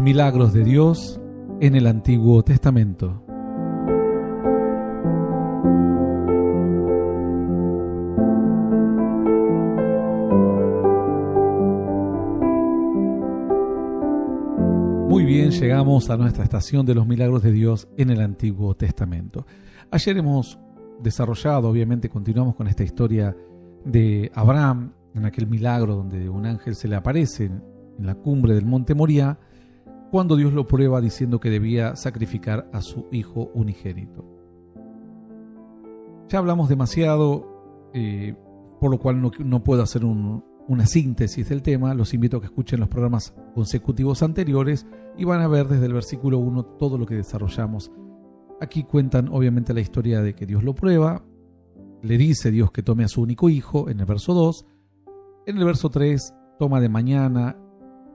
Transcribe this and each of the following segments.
Milagros de Dios en el Antiguo Testamento. Muy bien, llegamos a nuestra estación de los milagros de Dios en el Antiguo Testamento. Ayer hemos desarrollado, obviamente continuamos con esta historia de Abraham, en aquel milagro donde un ángel se le aparece en la cumbre del monte Moriah, cuando Dios lo prueba diciendo que debía sacrificar a su hijo unigénito. Ya hablamos demasiado, por lo cual no puedo hacer una síntesis del tema. Los invito a que escuchen los programas consecutivos anteriores y van a ver desde el versículo 1 todo lo que desarrollamos. Aquí cuentan obviamente la historia de que Dios lo prueba, le dice Dios que tome a su único hijo en el verso 2, en el verso 3 toma de mañana,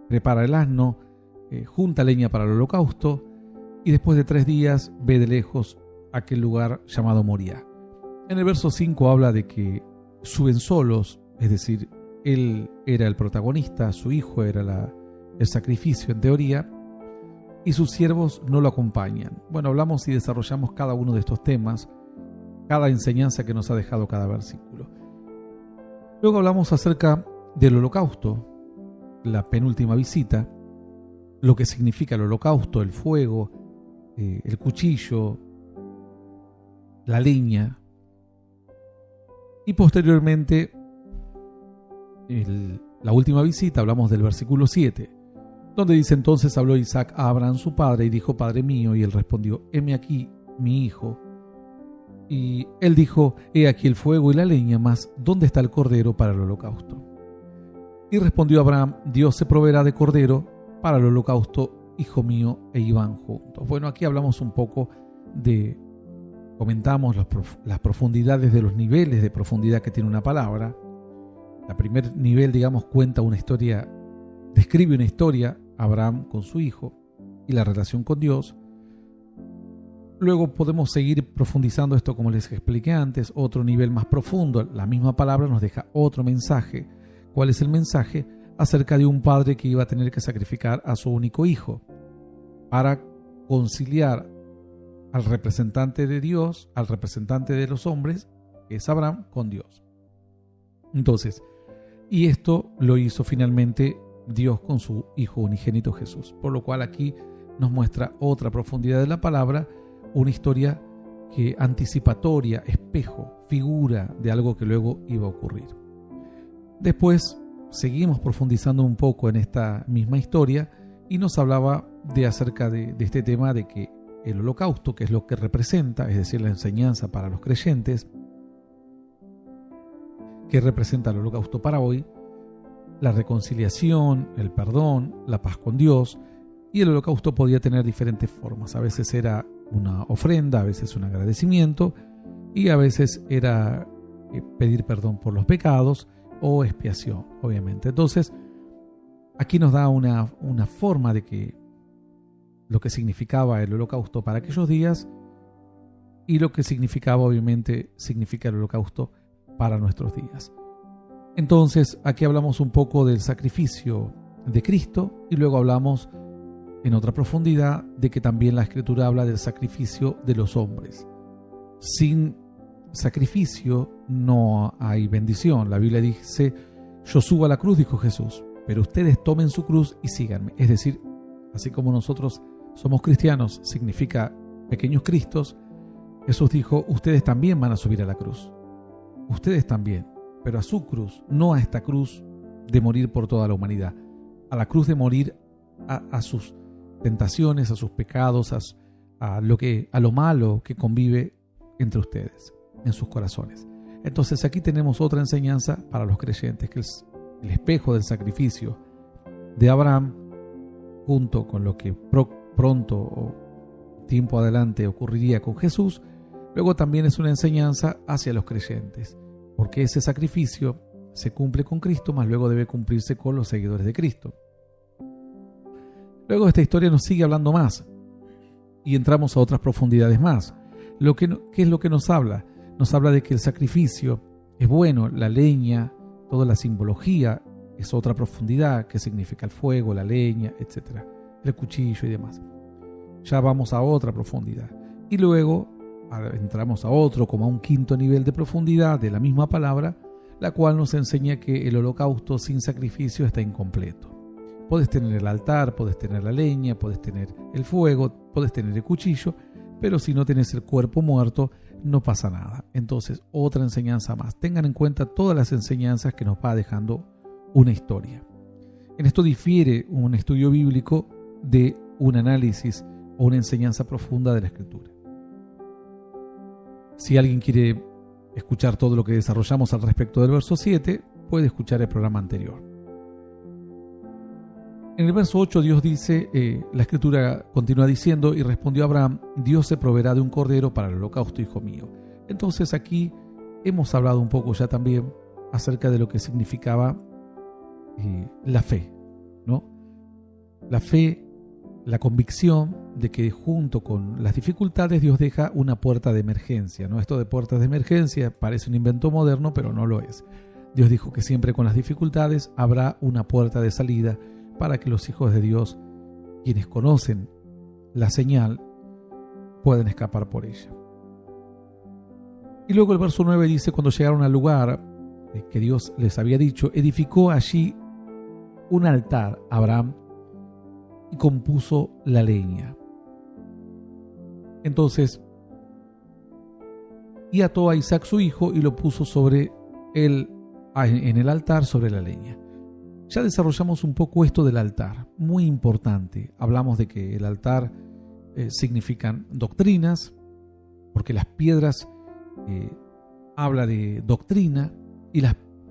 prepara el asno, junta leña para el holocausto y después de 3 días ve de lejos aquel lugar llamado Moriah. En el verso 5 habla de que suben solos, es decir, él era el protagonista, su hijo era el sacrificio en teoría, y sus siervos no lo acompañan. Bueno, hablamos y desarrollamos cada uno de estos temas, cada enseñanza que nos ha dejado cada versículo. Luego hablamos acerca del holocausto, la penúltima visita, lo que significa el holocausto, el fuego, el cuchillo, la leña. Y posteriormente, la última visita, hablamos del versículo 7, donde dice: entonces habló Isaac a Abraham su padre y dijo: Padre mío. Y él respondió: heme aquí, mi hijo. Y él dijo: he aquí el fuego y la leña, mas ¿dónde está el cordero para el holocausto? Y respondió Abraham: Dios se proveerá de cordero para el holocausto, hijo mío. E iban juntos. Bueno, aquí hablamos un poco comentamos las profundidades de los niveles de profundidad que tiene una palabra. El primer nivel, digamos, cuenta una historia, describe una historia, Abraham con su hijo y la relación con Dios. Luego podemos seguir profundizando esto, como les expliqué antes, otro nivel más profundo. La misma palabra nos deja otro mensaje. ¿Cuál es el mensaje? Acerca de un padre que iba a tener que sacrificar a su único hijo para conciliar al representante de Dios, al representante de los hombres, que es Abraham, con Dios. Entonces, y esto lo hizo finalmente Dios con su hijo unigénito Jesús. Por lo cual aquí nos muestra otra profundidad de la palabra, una historia que anticipatoria, espejo, figura de algo que luego iba a ocurrir. Después seguimos profundizando un poco en esta misma historia y nos hablaba acerca de este tema de que el holocausto, que es lo que representa, es decir, la enseñanza para los creyentes, que representa el holocausto para hoy, la reconciliación, el perdón, la paz con Dios. Y el holocausto podía tener diferentes formas. A veces era una ofrenda, a veces un agradecimiento, y a veces era pedir perdón por los pecados o expiación, obviamente. Entonces, aquí nos da una forma de que lo que significaba el holocausto para aquellos días y lo que significaba, obviamente, significa el holocausto para nuestros días. Entonces, aquí hablamos un poco del sacrificio de Cristo y luego hablamos en otra profundidad de que también la Escritura habla del sacrificio de los hombres. Sin sacrificio no hay bendición. La Biblia dice: yo subo a la cruz, dijo Jesús, pero ustedes tomen su cruz y síganme. Es decir, así como nosotros somos cristianos, significa pequeños cristos, Jesús dijo: ustedes también van a subir a la cruz. Ustedes también, pero a su cruz, no a esta cruz de morir por toda la humanidad, a la cruz de morir a sus tentaciones, a sus pecados, a lo malo que convive entre ustedes, en sus corazones. Entonces aquí tenemos otra enseñanza para los creyentes, que es el espejo del sacrificio de Abraham, junto con lo que pronto o tiempo adelante ocurriría con Jesús. Luego también es una enseñanza hacia los creyentes, porque ese sacrificio se cumple con Cristo, mas luego debe cumplirse con los seguidores de Cristo. Luego esta historia nos sigue hablando más y entramos a otras profundidades más. ¿Qué es lo que nos habla? Nos habla de que el sacrificio es bueno, la leña, toda la simbología es otra profundidad, que significa el fuego, la leña, etc. el cuchillo y demás. Ya vamos a otra profundidad. Y luego entramos a otro, como a un quinto nivel de profundidad de la misma palabra, la cual nos enseña que el holocausto sin sacrificio está incompleto. Puedes tener el altar, puedes tener la leña, puedes tener el fuego, puedes tener el cuchillo, pero si no tienes el cuerpo muerto, no pasa nada. Entonces, otra enseñanza más. Tengan en cuenta todas las enseñanzas que nos va dejando una historia. En esto difiere un estudio bíblico de un análisis o una enseñanza profunda de la Escritura. Si alguien quiere escuchar todo lo que desarrollamos al respecto del verso 7, puede escuchar el programa anterior. En el verso 8 Dios dice, la Escritura continúa diciendo, y respondió Abraham, Dios se proveerá de un cordero para el holocausto, hijo mío. Entonces aquí hemos hablado un poco ya también acerca de lo que significaba la fe, ¿no? La fe, la convicción de que junto con las dificultades Dios deja una puerta de emergencia, ¿no? Esto de puertas de emergencia parece un invento moderno, pero no lo es. Dios dijo que siempre con las dificultades habrá una puerta de salida para que los hijos de Dios, quienes conocen la señal, puedan escapar por ella. Y luego el verso 9 dice, cuando llegaron al lugar que Dios les había dicho, edificó allí un altar a Abraham y compuso la leña. Entonces, y ató a Isaac su hijo y lo puso en el altar sobre la leña. Ya desarrollamos un poco esto del altar, muy importante. Hablamos de que el altar significan doctrinas, porque las piedras habla de doctrina,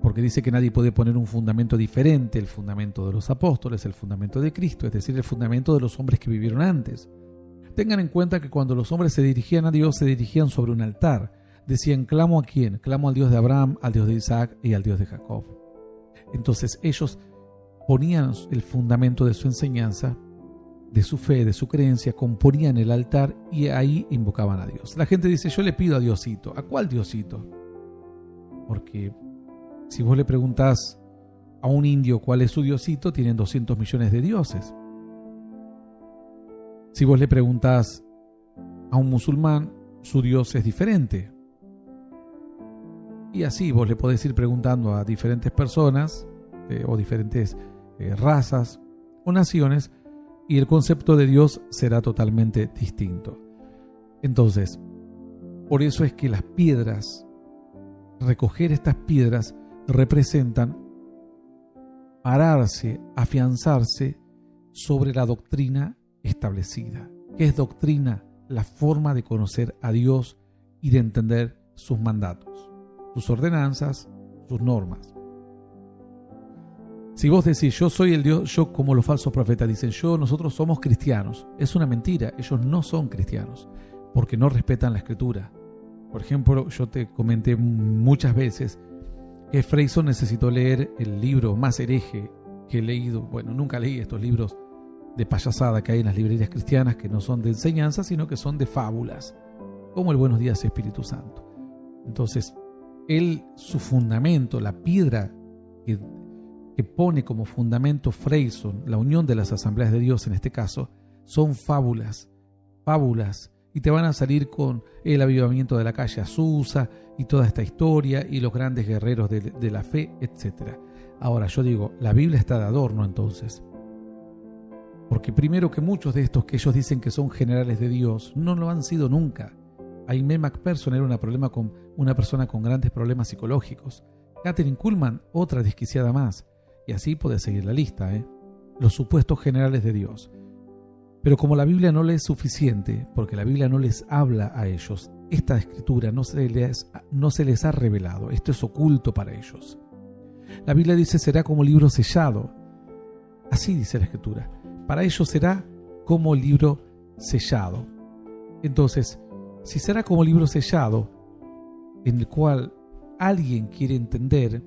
porque dice que nadie puede poner un fundamento diferente, el fundamento de los apóstoles, el fundamento de Cristo, es decir, el fundamento de los hombres que vivieron antes. Tengan en cuenta que cuando los hombres se dirigían a Dios, se dirigían sobre un altar. Decían, ¿clamo a quién? Clamo al Dios de Abraham, al Dios de Isaac y al Dios de Jacob. Entonces ellos ponían el fundamento de su enseñanza, de su fe, de su creencia, componían el altar y ahí invocaban a Dios. La gente dice, yo le pido a Diosito. ¿A cuál Diosito? Porque si vos le preguntás a un indio cuál es su Diosito, tienen 200 millones de dioses. Si vos le preguntás a un musulmán, su Dios es diferente. Y así vos le podés ir preguntando a diferentes personas o diferentes razas o naciones y el concepto de Dios será totalmente distinto. Entonces, por eso es que las piedras, recoger estas piedras representan pararse, afianzarse sobre la doctrina establecida. ¿Qué es doctrina? La forma de conocer a Dios y de entender sus mandatos, sus ordenanzas, sus normas. Si vos decís, yo soy el Dios, yo como los falsos profetas dicen, nosotros somos cristianos, es una mentira, ellos no son cristianos, porque no respetan la Escritura. Por ejemplo, yo te comenté muchas veces que Freyson necesitó leer el libro más hereje que he leído. Bueno, nunca leí estos libros de payasada que hay en las librerías cristianas, que no son de enseñanza, sino que son de fábulas, como el Buenos Días Espíritu Santo. Entonces, su fundamento, la piedra que pone como fundamento Freyson, la unión de las asambleas de Dios en este caso, son fábulas, y te van a salir con el avivamiento de la calle Azusa y toda esta historia y los grandes guerreros de la fe, etc. Ahora yo digo, la Biblia está de adorno entonces, porque primero que muchos de estos que ellos dicen que son generales de Dios no lo han sido nunca. Aimee McPherson era una persona con grandes problemas psicológicos. Kathryn Kuhlman, otra desquiciada más. Y así puede seguir la lista, los supuestos generales de Dios. Pero como la Biblia no les es suficiente, porque la Biblia no les habla a ellos, esta escritura no se les ha revelado, esto es oculto para ellos. La Biblia dice será como libro sellado. Así dice la escritura. Para ellos será como libro sellado. Entonces, si será como libro sellado, en el cual alguien quiere entender,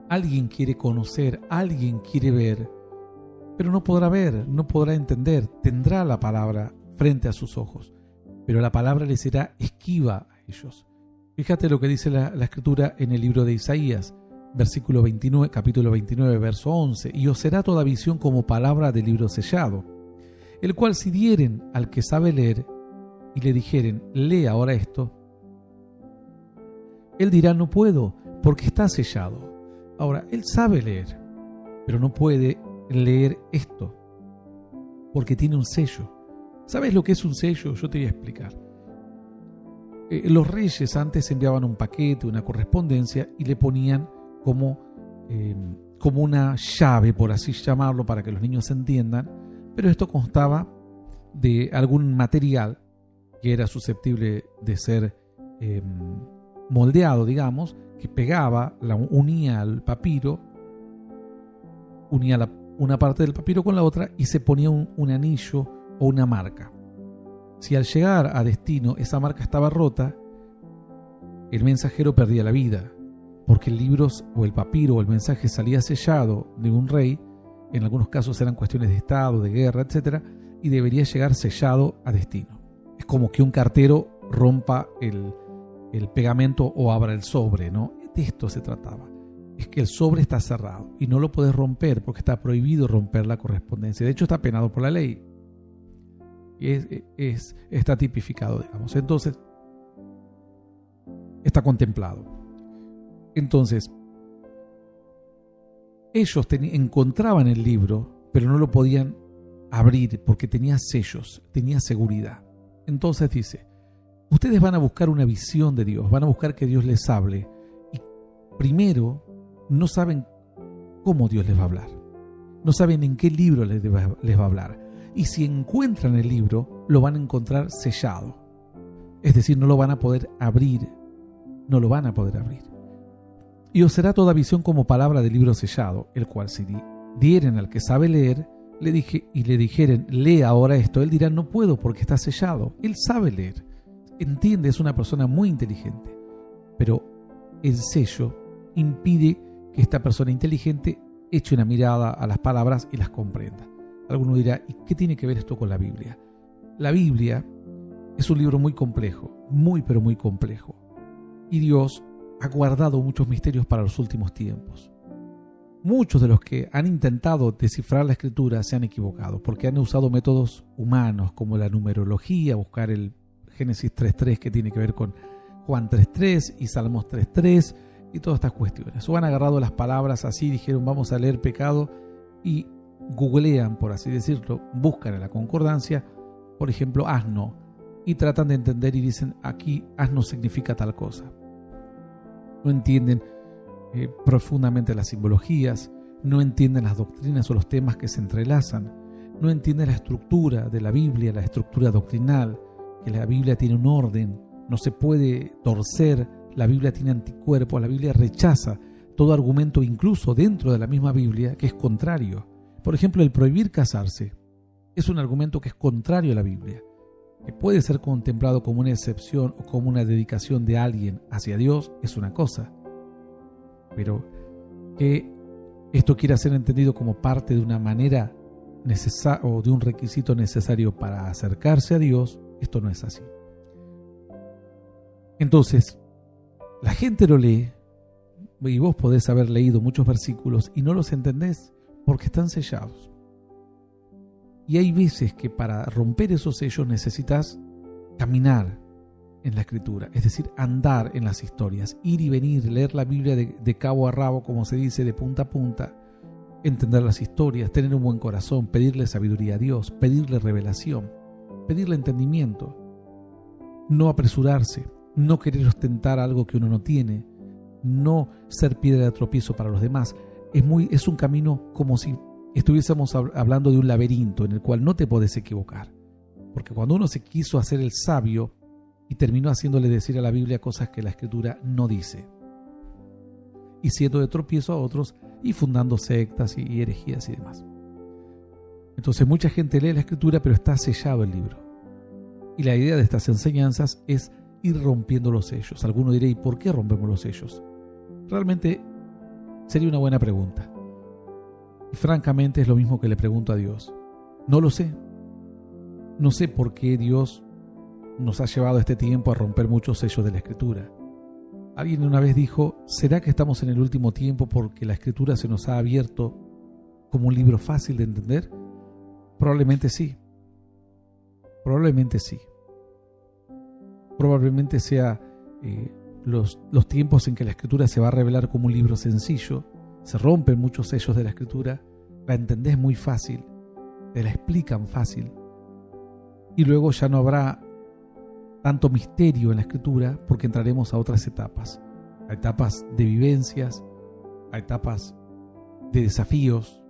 alguien quiere conocer, alguien quiere ver, pero no podrá ver, no podrá entender, tendrá la palabra frente a sus ojos, pero la palabra le será esquiva a ellos. Fíjate lo que dice la escritura en el libro de Isaías, versículo 29, capítulo 29, verso 11, y os será toda visión como palabra de libro sellado, el cual si dieren al que sabe leer y le dijeren, lee ahora esto, él dirá, no puedo, porque está sellado. Ahora, él sabe leer, pero no puede leer esto, porque tiene un sello. ¿Sabes lo que es un sello? Yo te voy a explicar. Los reyes antes enviaban un paquete, una correspondencia, y le ponían como una llave, por así llamarlo, para que los niños entiendan, pero esto constaba de algún material que era susceptible de ser moldeado, digamos, que pegaba, unía al papiro, unía una parte del papiro con la otra y se ponía un anillo o una marca. Si al llegar a destino esa marca estaba rota, el mensajero perdía la vida, porque el libro o el papiro o el mensaje salía sellado de un rey, en algunos casos eran cuestiones de estado, de guerra, etc., y debería llegar sellado a destino. Es como que un cartero rompa el pegamento o abra el sobre, ¿no? De esto se trataba. Es que el sobre está cerrado y no lo puedes romper porque está prohibido romper la correspondencia. De hecho, está penado por la ley. Está tipificado, digamos. Entonces, está contemplado. Entonces, ellos encontraban el libro, pero no lo podían abrir porque tenía sellos, tenía seguridad. Entonces dice, ustedes van a buscar una visión de Dios, van a buscar que Dios les hable. Y primero, no saben cómo Dios les va a hablar. No saben en qué libro les va a hablar. Y si encuentran el libro, lo van a encontrar sellado. Es decir, no lo van a poder abrir. No lo van a poder abrir. Y os será toda visión como palabra del libro sellado, el cual si dieren al que sabe leer, le dijeren, lee ahora esto, él dirá, no puedo porque está sellado. Él sabe leer, entiende, es una persona muy inteligente, pero el sello impide que esta persona inteligente eche una mirada a las palabras y las comprenda. Alguno dirá, ¿y qué tiene que ver esto con la Biblia? La Biblia es un libro muy complejo, pero muy complejo. Y Dios ha guardado muchos misterios para los últimos tiempos. Muchos de los que han intentado descifrar la Escritura se han equivocado porque han usado métodos humanos como la numerología, buscar el Génesis 3.3 que tiene que ver con Juan 3.3 y Salmos 3.3 y todas estas cuestiones. O han agarrado las palabras así, dijeron vamos a leer pecado y googlean, por así decirlo, buscan en la concordancia, por ejemplo, asno, y tratan de entender y dicen aquí asno significa tal cosa. No entienden profundamente las simbologías, no entienden las doctrinas o los temas que se entrelazan, no entienden la estructura de la Biblia, la estructura doctrinal, que la Biblia tiene un orden, no se puede torcer, la Biblia tiene anticuerpos, la Biblia rechaza todo argumento incluso dentro de la misma Biblia que es contrario. Por ejemplo, el prohibir casarse es un argumento que es contrario a la Biblia, que puede ser contemplado como una excepción o como una dedicación de alguien hacia Dios, es una cosa, pero que esto quiera ser entendido como parte de una manera necesaria o de un requisito necesario para acercarse a Dios, esto no es así. Entonces, la gente lo lee y vos podés haber leído muchos versículos y no los entendés porque están sellados. Y hay veces que para romper esos sellos necesitas caminar en la Escritura, es decir, andar en las historias, ir y venir, leer la Biblia de cabo a rabo, como se dice, de punta a punta, entender las historias, tener un buen corazón, pedirle sabiduría a Dios, pedirle revelación, pedirle entendimiento, no apresurarse, no querer ostentar algo que uno no tiene, no ser piedra de tropiezo para los demás. Es un camino como si estuviésemos hablando de un laberinto en el cual no te podés equivocar, porque cuando uno se quiso hacer el sabio y terminó haciéndole decir a la Biblia cosas que la Escritura no dice, y siendo de tropiezo a otros y fundando sectas y herejías y demás. Entonces mucha gente lee la Escritura pero está sellado el libro, y la idea de estas enseñanzas es ir rompiendo los sellos. Alguno dirá, ¿y por qué rompemos los sellos? Realmente sería una buena pregunta. Y francamente es lo mismo que le pregunto a Dios. No lo sé. No sé por qué Dios nos ha llevado este tiempo a romper muchos sellos de la Escritura. Alguien una vez dijo, ¿será que estamos en el último tiempo porque la Escritura se nos ha abierto como un libro fácil de entender? Probablemente sí. Probablemente sí. Probablemente sea los tiempos en que la Escritura se va a revelar como un libro sencillo, se rompen muchos sellos de la Escritura, la entendés muy fácil, te la explican fácil, y luego ya no habrá tanto misterio en la Escritura porque entraremos a otras etapas, a etapas de vivencias, a etapas de desafíos,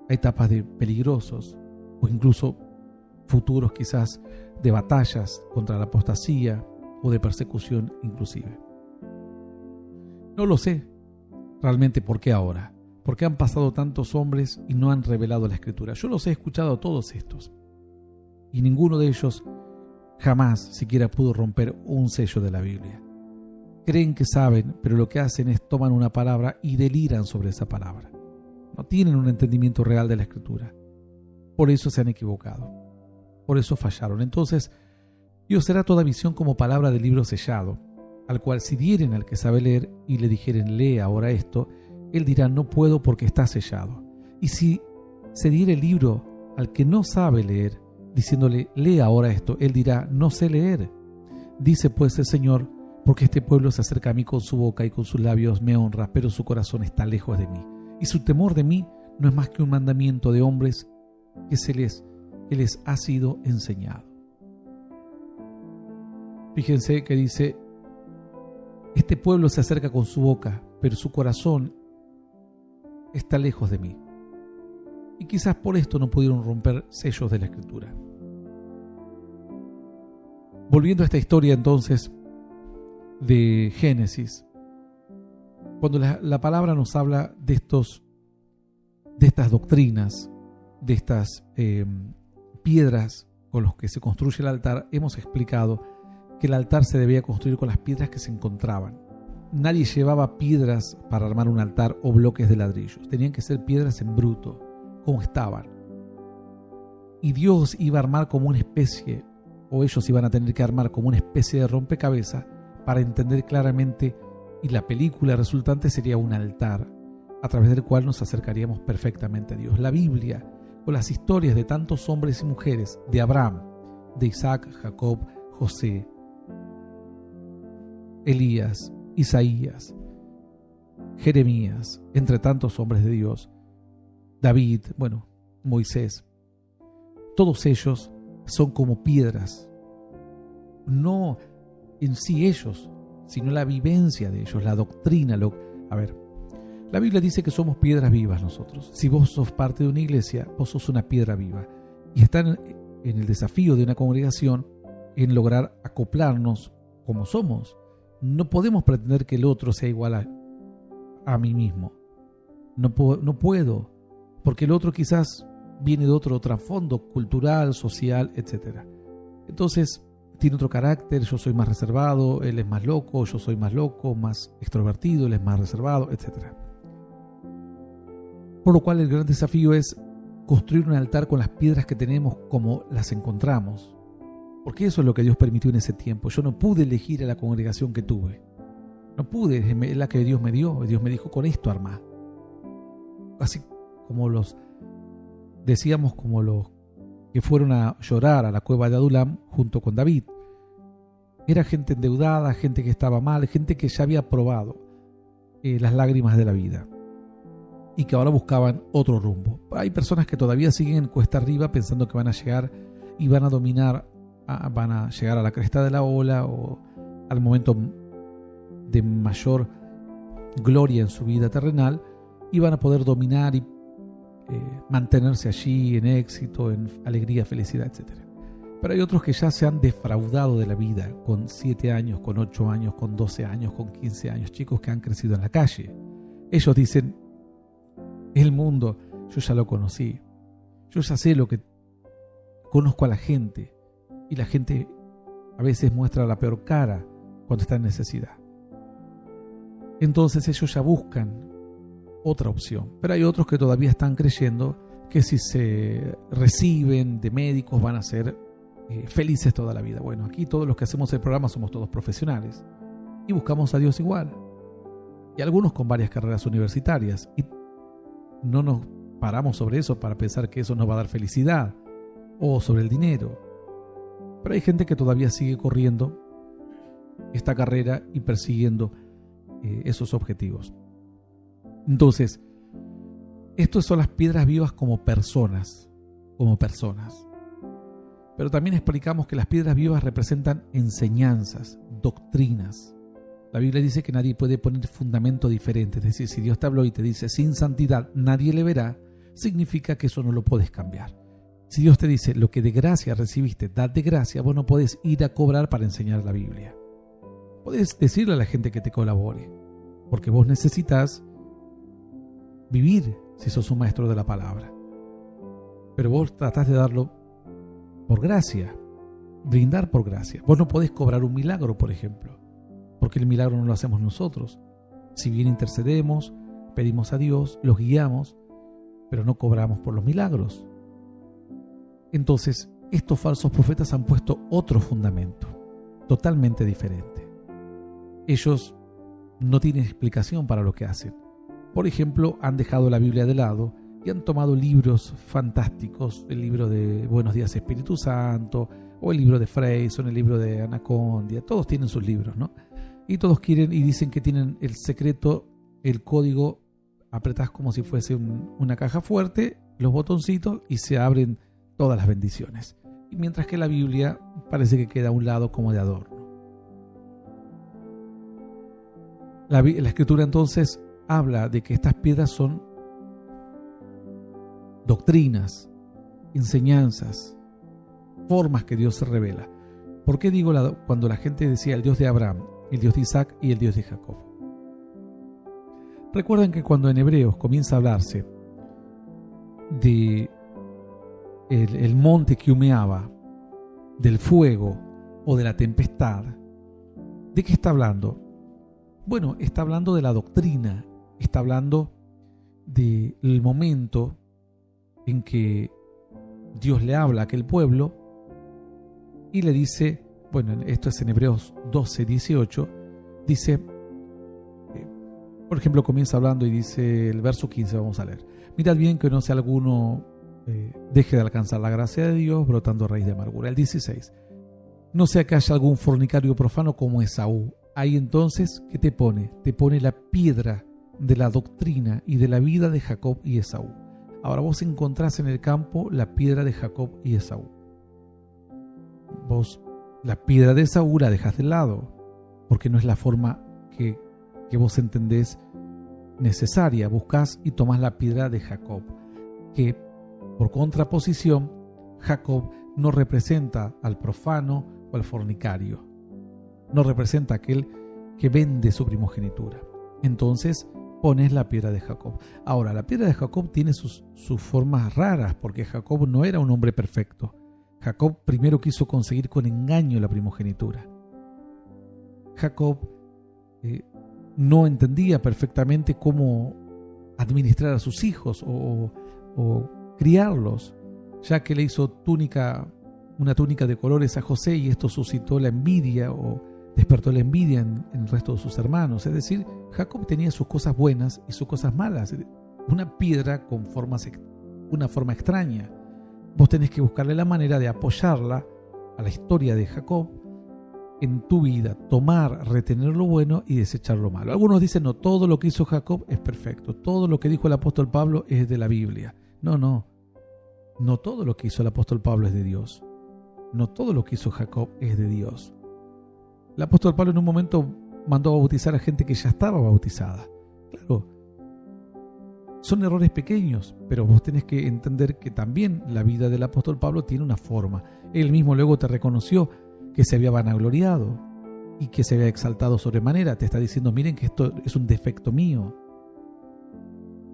a etapas de peligrosos o incluso futuros quizás de batallas contra la apostasía o de persecución inclusive. No lo sé realmente por qué ahora, porque han pasado tantos hombres y no han revelado la Escritura. Yo los he escuchado a todos estos y ninguno de ellos jamás siquiera pudo romper un sello de la Biblia. Creen que saben, pero lo que hacen es toman una palabra y deliran sobre esa palabra. No tienen un entendimiento real de la Escritura. Por eso se han equivocado. Por eso fallaron. Entonces, Dios será toda visión como palabra del libro sellado, al cual si dieren al que sabe leer y le dijeren lee ahora esto, él dirá no puedo porque está sellado. Y si se diere el libro al que no sabe leer, diciéndole lee ahora esto, él dirá no sé leer. Dice pues el Señor, porque este pueblo se acerca a mí con su boca y con sus labios me honra, pero su corazón está lejos de mí. Y su temor de mí no es más que un mandamiento de hombres que les ha sido enseñado. Fíjense que dice, este pueblo se acerca con su boca, pero su corazón está lejos de mí. Y quizás por esto no pudieron romper sellos de la Escritura. Volviendo a esta historia entonces de Génesis, cuando la palabra nos habla de estas doctrinas, de estas piedras con las que se construye el altar, hemos explicado que el altar se debía construir con las piedras que se encontraban. Nadie llevaba piedras para armar un altar o bloques de ladrillos. Tenían que ser piedras en bruto, como estaban. Y Dios iba a armar como una especie, o ellos iban a tener que armar como una especie de rompecabezas para entender claramente, y la película resultante sería un altar a través del cual nos acercaríamos perfectamente a Dios. La Biblia, o las historias de tantos hombres y mujeres, de Abraham, de Isaac, Jacob, José, Elías, Isaías, Jeremías, entre tantos hombres de Dios, David, Moisés, todos ellos son como piedras, no en sí ellos, sino la vivencia de ellos, la doctrina. La Biblia dice que somos piedras vivas nosotros. Si vos sos parte de una iglesia, vos sos una piedra viva y están en el desafío de una congregación en lograr acoplarnos como somos. No podemos pretender que el otro sea igual a mí mismo. No puedo, porque el otro quizás viene de otro trasfondo cultural, social, etc. Entonces tiene otro carácter, yo soy más reservado, él es más loco, yo soy más loco, más extrovertido, él es más reservado, etc. Por lo cual el gran desafío es construir un altar con las piedras que tenemos como las encontramos. Porque eso es lo que Dios permitió en ese tiempo. Yo no pude elegir a la congregación que tuve. No pude, es la que Dios me dio. Dios me dijo, con esto armá. Así como los que fueron a llorar a la cueva de Adulam junto con David. Era gente endeudada, gente que estaba mal, gente que ya había probado las lágrimas de la vida y que ahora buscaban otro rumbo. Hay personas que todavía siguen en cuesta arriba pensando que van a llegar y van a dominar, van a llegar a la cresta de la ola o al momento de mayor gloria en su vida terrenal y van a poder dominar y mantenerse allí en éxito, en alegría, felicidad, etc. Pero hay otros que ya se han defraudado de la vida con 7 años, con 8 años, con 12 años, con 15 años, chicos que han crecido en la calle. Ellos dicen, el mundo, yo ya lo conocí, yo ya sé lo que conozco a la gente, y la gente a veces muestra la peor cara cuando está en necesidad. Entonces ellos ya buscan otra opción, pero hay otros que todavía están creyendo que si se reciben de médicos van a ser felices toda la vida. Bueno, aquí todos los que hacemos el programa somos todos profesionales y buscamos a Dios igual. Y algunos con varias carreras universitarias. Y no nos paramos sobre eso para pensar que eso nos va a dar felicidad o sobre el dinero. Pero hay gente que todavía sigue corriendo esta carrera y persiguiendo esos objetivos. Entonces, estas son las piedras vivas como personas. Pero también explicamos que las piedras vivas representan enseñanzas, doctrinas. La Biblia dice que nadie puede poner fundamento diferente. Es decir, si Dios te habló y te dice sin santidad nadie le verá, significa que eso no lo puedes cambiar. Si Dios te dice lo que de gracia recibiste, dad de gracia, vos no podés ir a cobrar para enseñar la Biblia. Podés decirle a la gente que te colabore, porque vos necesitas vivir si sos un maestro de la palabra. Pero vos tratás de darlo por gracia, brindar por gracia. Vos no podés cobrar un milagro, por ejemplo, porque el milagro no lo hacemos nosotros. Si bien intercedemos, pedimos a Dios, los guiamos, pero no cobramos por los milagros. Entonces, estos falsos profetas han puesto otro fundamento, totalmente diferente. Ellos no tienen explicación para lo que hacen. Por ejemplo, han dejado la Biblia de lado y han tomado libros fantásticos, el libro de Buenos Días Espíritu Santo, o el libro de Freyson, el libro de Anacondia. Todos tienen sus libros, ¿no? Y todos quieren y dicen que tienen el secreto, el código, apretás como si fuese una caja fuerte, los botoncitos y se abren todas las bendiciones. Y mientras que la Biblia parece que queda a un lado como de adorno. La Escritura entonces habla de que estas piedras son doctrinas, enseñanzas, formas que Dios se revela. ¿Por qué digo cuando la gente decía el Dios de Abraham, el Dios de Isaac y el Dios de Jacob? Recuerden que cuando en Hebreos comienza a hablarse de el monte que humeaba, del fuego o de la tempestad, ¿de qué está hablando? Bueno, está hablando de la doctrina, está hablando del momento en que Dios le habla a aquel pueblo y le dice, bueno, esto es en Hebreos 12, 18, dice, por ejemplo, comienza hablando y dice el verso 15, vamos a leer: mirad bien que no sea alguno deje de alcanzar la gracia de Dios, brotando raíz de amargura. El 16, no sea que haya algún fornicario profano como Esaú. Ahí entonces, ¿qué te pone? Te pone la piedra de la doctrina y de la vida de Jacob y Esaú. Ahora vos encontrás en el campo la piedra de Jacob y Esaú. Vos la piedra de Esaú la dejás de lado, porque no es la forma que vos entendés necesaria. Buscás y tomás la piedra de Jacob, que por contraposición, Jacob no representa al profano o al fornicario. No representa a aquel que vende su primogenitura. Entonces pones la piedra de Jacob. Ahora, la piedra de Jacob tiene sus formas raras, porque Jacob no era un hombre perfecto. Jacob primero quiso conseguir con engaño la primogenitura. Jacob no entendía perfectamente cómo administrar a sus hijos o criarlos, ya que le hizo una túnica de colores a José, y esto suscitó la envidia o despertó la envidia en el resto de sus hermanos. Es decir, Jacob tenía sus cosas buenas y sus cosas malas. Una piedra con una forma extraña. Vos tenés que buscarle la manera de apoyarla a la historia de Jacob en tu vida, tomar, retener lo bueno y desechar lo malo. Algunos dicen, no, todo lo que hizo Jacob es perfecto, todo lo que dijo el apóstol Pablo es de la Biblia. No todo lo que hizo el apóstol Pablo es de Dios. No todo lo que hizo Jacob es de Dios. El apóstol Pablo en un momento mandó a bautizar a gente que ya estaba bautizada. Claro, son errores pequeños, pero vos tenés que entender que también la vida del apóstol Pablo tiene una forma. Él mismo luego te reconoció que se había vanagloriado y que se había exaltado sobremanera. Te está diciendo, miren que esto es un defecto mío.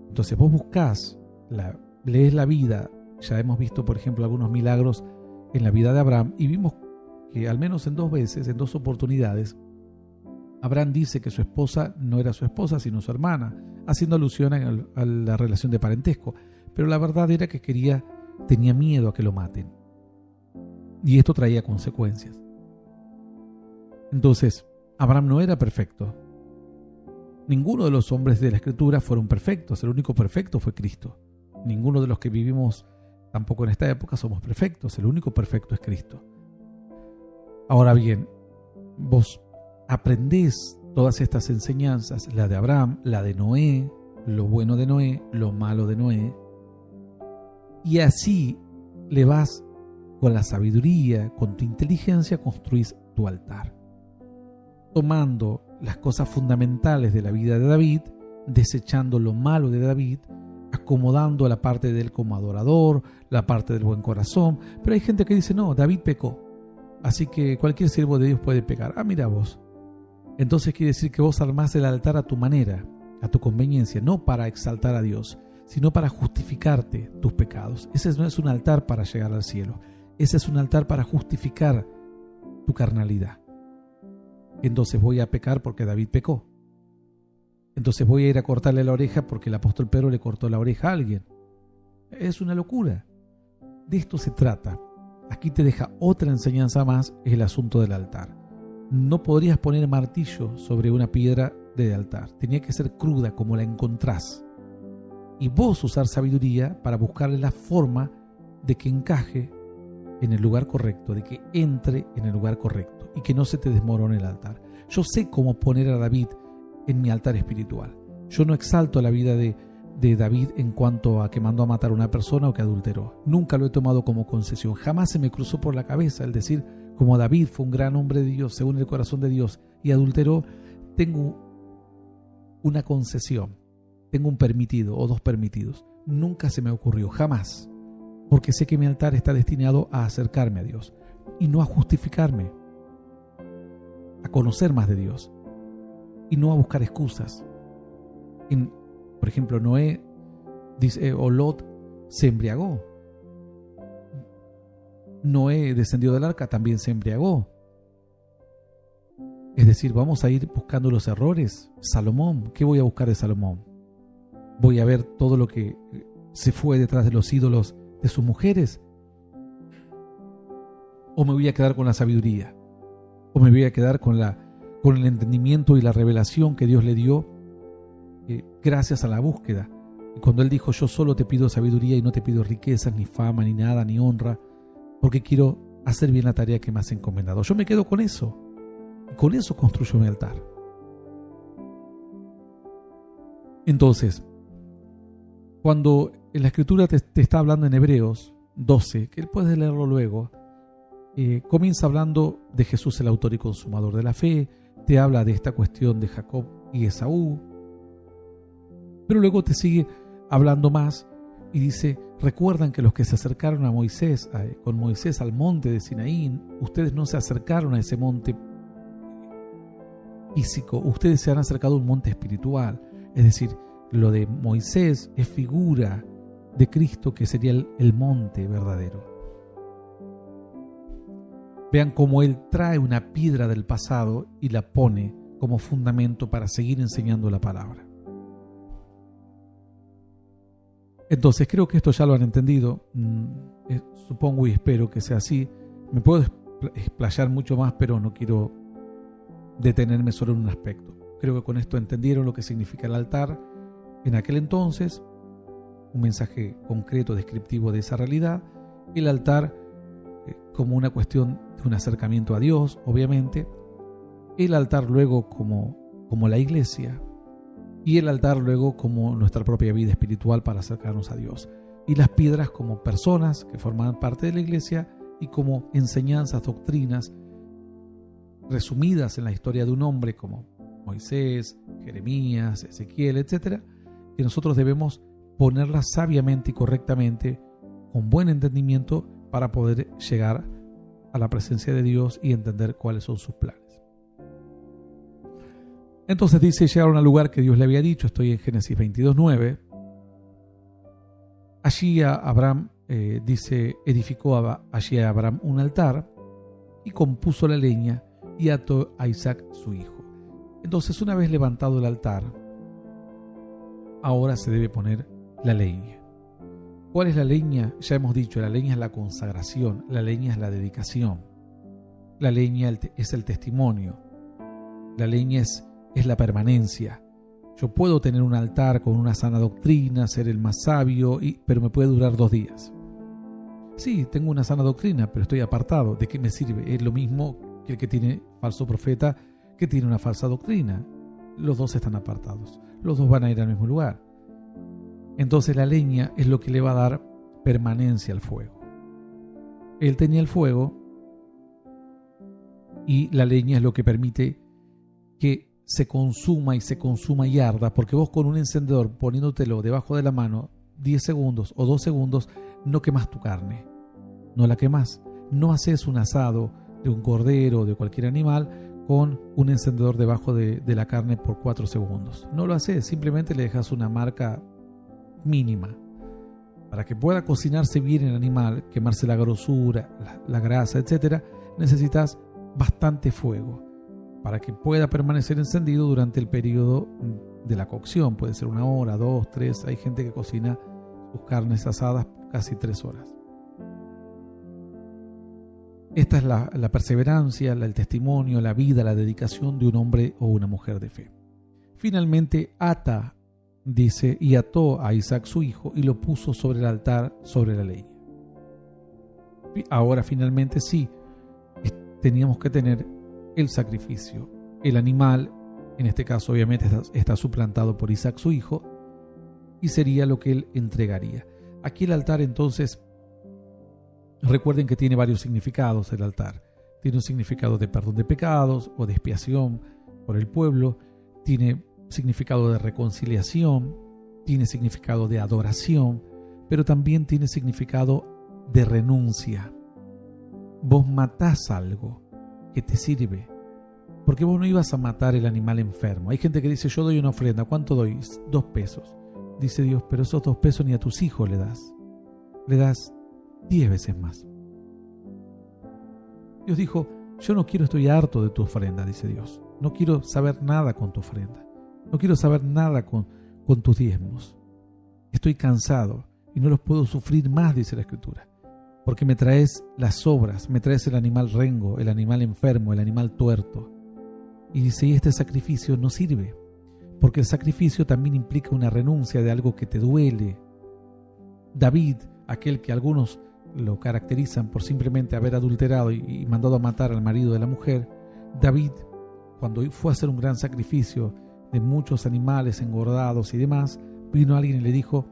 Entonces vos buscás, lees la vida. Ya hemos visto, por ejemplo, algunos milagros en la vida de Abraham, y vimos que al menos en 2 veces, en 2 oportunidades, Abraham dice que su esposa no era su esposa, sino su hermana, haciendo alusión a la relación de parentesco. Pero la verdad era que tenía miedo a que lo maten. Y esto traía consecuencias. Entonces, Abraham no era perfecto. Ninguno de los hombres de la Escritura fueron perfectos. El único perfecto fue Cristo. Ninguno de los que vivimos tampoco en esta época somos perfectos. El único perfecto es Cristo. Ahora bien, vos aprendés todas estas enseñanzas, la de Abraham, la de Noé, lo bueno de Noé, lo malo de Noé, y así le vas con la sabiduría, con tu inteligencia, construís tu altar, tomando las cosas fundamentales de la vida de David, desechando lo malo de David, acomodando la parte de él como adorador, la parte del buen corazón. Pero hay gente que dice, no, David pecó, así que cualquier siervo de Dios puede pecar. Ah, mira vos. Entonces quiere decir que vos armás el altar a tu manera, a tu conveniencia, no para exaltar a Dios, sino para justificarte tus pecados. Ese no es un altar para llegar al cielo. Ese es un altar para justificar tu carnalidad. Entonces voy a pecar porque David pecó. Entonces voy a ir a cortarle la oreja porque el apóstol Pedro le cortó la oreja a alguien. Es una locura. De esto se trata. Aquí te deja otra enseñanza más, es el asunto del altar. No podrías poner martillo sobre una piedra de altar. Tenía que ser cruda como la encontrás. Y vos usar sabiduría para buscarle la forma de que encaje en el lugar correcto, de que entre en el lugar correcto y que no se te desmorone el altar. Yo sé cómo poner a David en mi altar espiritual. Yo no exalto la vida de David en cuanto a que mandó a matar a una persona o que adulteró. Nunca lo he tomado como concesión. Jamás se me cruzó por la cabeza el decir, como David fue un gran hombre de Dios, según el corazón de Dios, y adulteró, tengo una concesión, tengo un permitido o dos permitidos. Nunca se me ocurrió, jamás. Porque sé que mi altar está destinado a acercarme a Dios y no a justificarme, a conocer más de Dios y no a buscar excusas. Por ejemplo, Noé dice, o Lot se embriagó. Noé descendió del arca, también se embriagó. Es decir, vamos a ir buscando los errores. Salomón, ¿qué voy a buscar de Salomón? Voy a ver todo lo que se fue detrás de los ídolos de sus mujeres, o me voy a quedar con la sabiduría, o me voy a quedar con el entendimiento y la revelación que Dios le dio gracias a la búsqueda. Y cuando él dijo, yo solo te pido sabiduría y no te pido riquezas, ni fama, ni nada, ni honra, porque quiero hacer bien la tarea que me has encomendado. Yo me quedo con eso, y con eso construyo mi altar. Entonces, cuando en la Escritura te está hablando en Hebreos 12, que él puedes leerlo luego, comienza hablando de Jesús, el autor y consumador de la fe, te habla de esta cuestión de Jacob y Esaú, pero luego te sigue hablando más y dice, recuerdan que los que se acercaron a Moisés, con Moisés al monte de Sinaí, ustedes no se acercaron a ese monte físico, ustedes se han acercado a un monte espiritual, es decir, lo de Moisés es figura de Cristo, que sería el monte verdadero. Vean cómo él trae una piedra del pasado y la pone como fundamento para seguir enseñando la palabra. Entonces creo que esto ya lo han entendido, supongo y espero que sea así. Me puedo explayar mucho más, pero no quiero detenerme solo en un aspecto. Creo que con esto entendieron lo que significa el altar en aquel entonces, un mensaje concreto, descriptivo de esa realidad, el altar como una cuestión de un acercamiento a Dios, obviamente, el altar luego como la iglesia, y el altar luego como nuestra propia vida espiritual para acercarnos a Dios, y las piedras como personas que forman parte de la iglesia y como enseñanzas, doctrinas resumidas en la historia de un hombre como Moisés, Jeremías, Ezequiel, etcétera, que nosotros debemos ponerlas sabiamente y correctamente, con buen entendimiento, para poder llegar a la presencia de Dios y entender cuáles son sus planes. Entonces dice, llegaron al lugar que Dios le había dicho, estoy en Génesis 22:9. Allí Abraham, edificó allí a Abraham un altar y compuso la leña y ató a Isaac su hijo. Entonces, una vez levantado el altar, ahora se debe poner la leña. ¿Cuál es la leña? Ya hemos dicho, la leña es la consagración, la leña es la dedicación, la leña es el testimonio. La leña es la permanencia. Yo puedo tener un altar con una sana doctrina, ser el más sabio, pero me puede durar 2 días. Sí, tengo una sana doctrina, pero estoy apartado. ¿De qué me sirve? Es lo mismo que el que tiene falso profeta, que tiene una falsa doctrina. Los dos están apartados. Los dos van a ir al mismo lugar. Entonces la leña es lo que le va a dar permanencia al fuego. Él tenía el fuego y la leña es lo que permite que se consuma y arda, porque vos con un encendedor poniéndotelo debajo de la mano 10 segundos o 2 segundos no quemas tu carne, no la quemas. No haces un asado de un cordero o de cualquier animal con un encendedor debajo de la carne por 4 segundos. No lo haces, simplemente le dejas una marca mínima. Para que pueda cocinarse bien el animal, quemarse la grosura, la grasa, etc., necesitas bastante fuego para que pueda permanecer encendido durante el periodo de la cocción. Puede ser 1 hora, 2, 3. Hay gente que cocina sus carnes asadas casi 3 horas. Esta es la perseverancia, el testimonio, la vida, la dedicación de un hombre o una mujer de fe. Finalmente dice, y ató a Isaac su hijo y lo puso sobre el altar, sobre la leña. Ahora finalmente sí, teníamos que tener el sacrificio. El animal, en este caso obviamente está suplantado por Isaac su hijo, y sería lo que él entregaría. Aquí el altar entonces, recuerden que tiene varios significados el altar. Tiene un significado de perdón de pecados o de expiación por el pueblo, tiene significado de reconciliación, tiene significado de adoración, pero también tiene significado de renuncia. Vos matás algo que te sirve, porque vos no ibas a matar el animal enfermo. Hay gente que dice, yo doy una ofrenda, ¿cuánto doy? 2 pesos. Dice Dios, pero esos 2 pesos ni a tus hijos le das 10 veces más. Dios dijo, yo no quiero, estoy harto de tu ofrenda, dice Dios. No quiero saber nada con tu ofrenda. No quiero saber nada con tus diezmos. Estoy cansado y no los puedo sufrir más, dice la Escritura. Porque me traes las obras, me traes el animal rengo, el animal enfermo, el animal tuerto. Y dice, y este sacrificio no sirve. Porque el sacrificio también implica una renuncia de algo que te duele. David, aquel que algunos lo caracterizan por simplemente haber adulterado y mandado a matar al marido de la mujer, David, cuando fue a hacer un gran sacrificio de muchos animales engordados y demás, vino alguien y le dijo,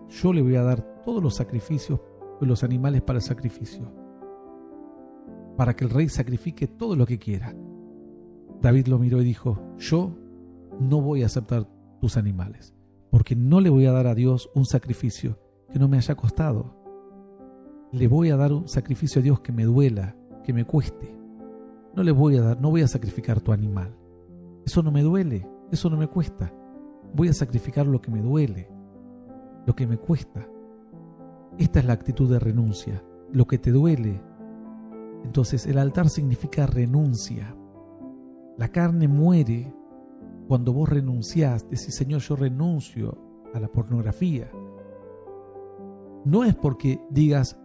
yo le voy a dar todos los sacrificios, los animales para el sacrificio, para que el rey sacrifique todo lo que quiera. David lo miró y dijo, yo no voy a aceptar tus animales, porque no le voy a dar a Dios un sacrificio que no me haya costado. Le voy a dar un sacrificio a Dios que me duela, que me cueste. No voy a sacrificar tu animal. Eso no me duele, eso no me cuesta. Voy a sacrificar lo que me duele, lo que me cuesta. Esta es la actitud de renuncia, lo que te duele. Entonces el altar significa renuncia. La carne muere cuando vos renunciás, decís, Señor, yo renuncio a la pornografía. No es porque digas,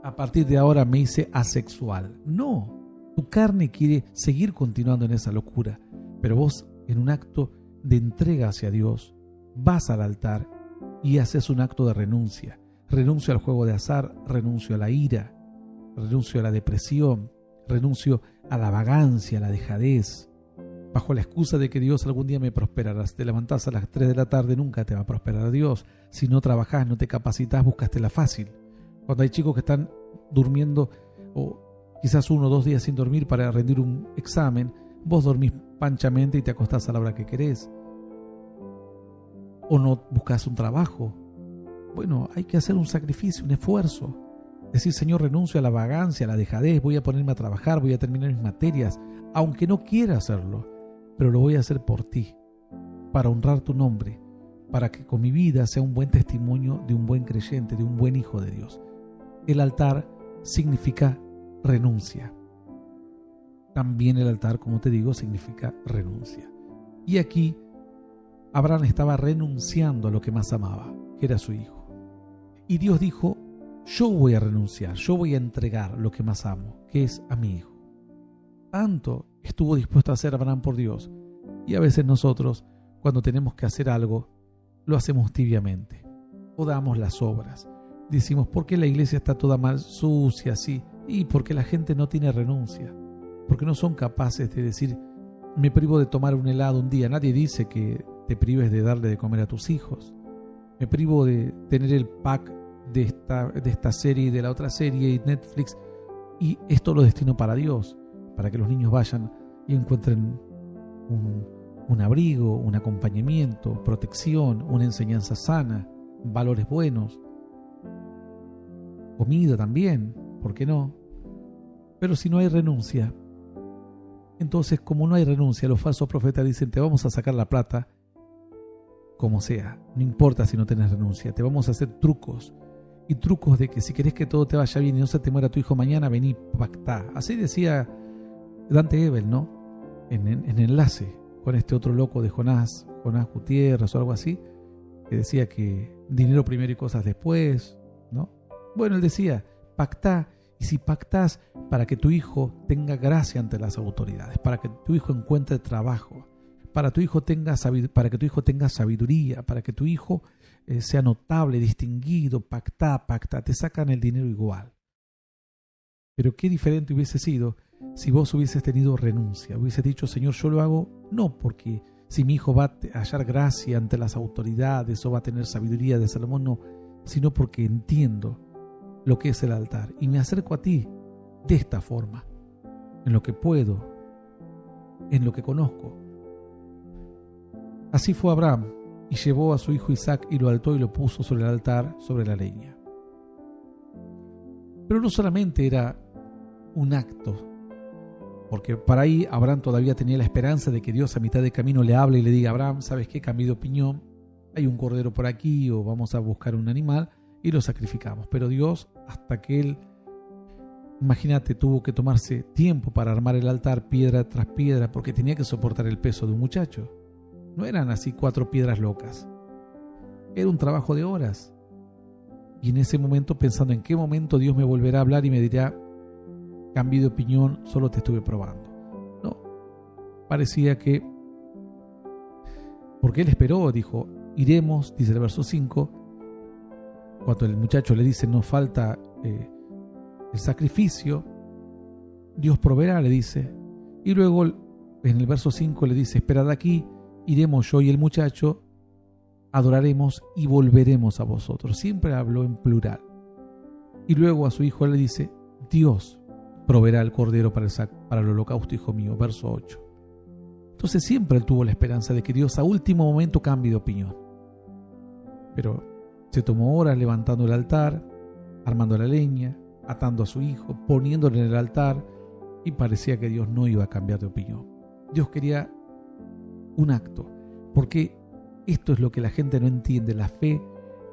a partir de ahora me hice asexual. No, tu carne quiere seguir continuando en esa locura, pero vos, en un acto de entrega hacia Dios, vas al altar y haces un acto de renuncia. Renuncio al juego de azar, renuncio a la ira, renuncio a la depresión, renuncio a la vagancia, a la dejadez, bajo la excusa de que Dios algún día me prosperará. Si te levantás a las 3 de la tarde, nunca te va a prosperar Dios. Si no trabajás, no te capacitás, buscaste la fácil. Cuando hay chicos que están durmiendo o quizás 1 o 2 días sin dormir para rendir un examen, vos dormís panchamente y te acostás a la hora que querés. O no buscás un trabajo. Bueno, hay que hacer un sacrificio, un esfuerzo. Decir, Señor, renuncio a la vagancia, a la dejadez, voy a ponerme a trabajar, voy a terminar mis materias, aunque no quiera hacerlo, pero lo voy a hacer por ti, para honrar tu nombre, para que con mi vida sea un buen testimonio de un buen creyente, de un buen hijo de Dios. El altar significa renuncia. También el altar, como te digo, significa renuncia. Y aquí Abraham estaba renunciando a lo que más amaba, que era su hijo. Y Dios dijo, yo voy a renunciar, yo voy a entregar lo que más amo, que es a mi hijo. Tanto estuvo dispuesto a hacer Abraham por Dios. Y a veces nosotros, cuando tenemos que hacer algo, lo hacemos tibiamente. O damos las obras. Decimos, ¿por qué la iglesia está toda mal sucia así? Y porque la gente no tiene renuncia. Porque no son capaces de decir, me privo de tomar un helado un día. Nadie dice que te prives de darle de comer a tus hijos. Me privo de tener el pack de esta serie y de la otra serie y Netflix. Y esto lo destino para Dios, para que los niños vayan y encuentren un abrigo, un acompañamiento, protección, una enseñanza sana, valores buenos, comida también, ¿por qué no? Pero si no hay renuncia, entonces como no hay renuncia, los falsos profetas dicen, te vamos a sacar la plata como sea, no importa si no tenés renuncia, te vamos a hacer trucos, y trucos de que si querés que todo te vaya bien y no se te muera tu hijo mañana, vení, pactá. Así decía Dante Gebel, ¿no? En enlace con este otro loco de Jonás Gutiérrez o algo así, que decía que dinero primero y cosas después, ¿no? Bueno, él decía, pactá, y si pactás para que tu hijo tenga gracia ante las autoridades, para que tu hijo encuentre trabajo, para que tu hijo tenga sabiduría, para que tu hijo sea notable, distinguido, pactá, te sacan el dinero igual. Pero qué diferente hubiese sido si vos hubieses tenido renuncia, hubieses dicho, Señor, yo lo hago no porque si mi hijo va a hallar gracia ante las autoridades o va a tener sabiduría de Salomón, no, sino porque entiendo lo que es el altar y me acerco a ti de esta forma, en lo que puedo, en lo que conozco. Así fue Abraham, y llevó a su hijo Isaac y lo ató y lo puso sobre el altar, sobre la leña. Pero no solamente era un acto, porque para ahí Abraham todavía tenía la esperanza de que Dios a mitad de camino le hable y le diga, Abraham, ¿sabes qué? Cambié de opinión, hay un cordero por aquí o vamos a buscar un animal y lo sacrificamos. Pero Dios, hasta que él, imagínate, tuvo que tomarse tiempo para armar el altar piedra tras piedra porque tenía que soportar el peso de un muchacho. No eran así 4 piedras locas. Era un trabajo de horas. Y en ese momento, pensando en qué momento Dios me volverá a hablar y me dirá, cambié de opinión, solo te estuve probando. No, parecía que, porque él esperó, dijo, iremos, dice el verso 5, cuando el muchacho le dice, nos falta el sacrificio, Dios proveerá, le dice. Y luego en el verso 5 le dice, esperad aquí, iremos yo y el muchacho, adoraremos y volveremos a vosotros. Siempre habló en plural. Y luego a su hijo le dice, Dios proveerá el cordero para el holocausto, hijo mío, verso 8. Entonces siempre él tuvo la esperanza de que Dios a último momento cambie de opinión. Pero se tomó horas levantando el altar, armando la leña, atando a su hijo, poniéndolo en el altar, y parecía que Dios no iba a cambiar de opinión. Dios quería un acto, porque esto es lo que la gente no entiende, la fe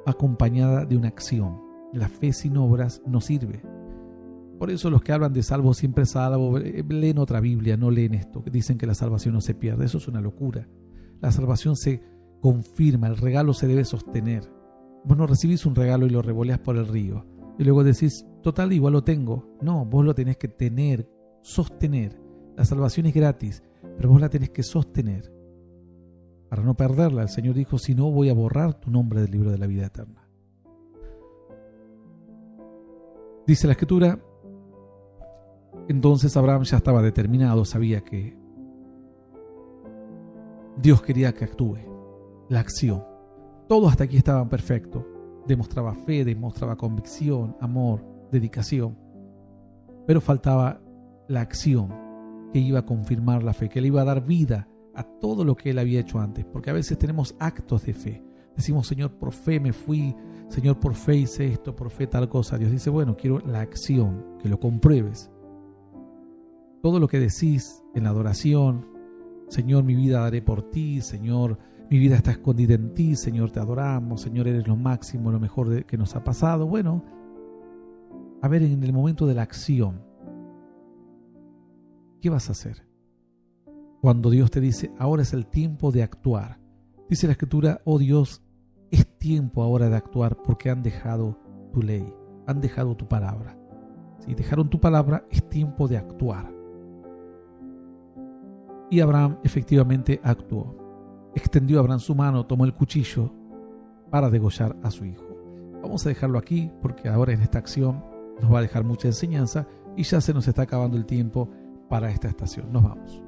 acompañada de una acción. La fe sin obras no sirve. Por eso los que hablan de salvo siempre salvo, leen otra Biblia, no leen esto, que dicen que la salvación no se pierde. Eso es una locura. La salvación se confirma, el regalo se debe sostener. Vos no recibís un regalo y lo revoleás por el río, y luego decís, total, igual lo tengo. No, vos lo tenés que tener, sostener. La salvación es gratis, pero vos la tenés que sostener. Para no perderla, el Señor dijo, si no, voy a borrar tu nombre del libro de la vida eterna. Dice la Escritura, entonces Abraham ya estaba determinado, sabía que Dios quería que actúe, la acción. Todo hasta aquí estaba perfecto. Demostraba fe, demostraba convicción, amor, dedicación. Pero faltaba la acción que iba a confirmar la fe, que le iba a dar vida a todo lo que él había hecho antes. Porque a veces tenemos actos de fe. Decimos, Señor, por fe me fui, Señor, por fe hice esto, por fe tal cosa. Dios dice, bueno, quiero la acción, que lo compruebes. Todo lo que decís en la adoración, Señor, mi vida daré por ti, Señor, mi vida está escondida en ti, Señor, te adoramos, Señor, eres lo máximo, lo mejor que nos ha pasado. Bueno, a ver, en el momento de la acción, ¿qué vas a hacer? Cuando Dios te dice, ahora es el tiempo de actuar. Dice la Escritura, oh Dios, es tiempo ahora de actuar porque han dejado tu ley, han dejado tu palabra. Si dejaron tu palabra, es tiempo de actuar. Y Abraham efectivamente actuó. Extendió Abraham su mano, tomó el cuchillo para degollar a su hijo. Vamos a dejarlo aquí porque ahora en esta acción nos va a dejar mucha enseñanza y ya se nos está acabando el tiempo para esta estación. Nos vamos.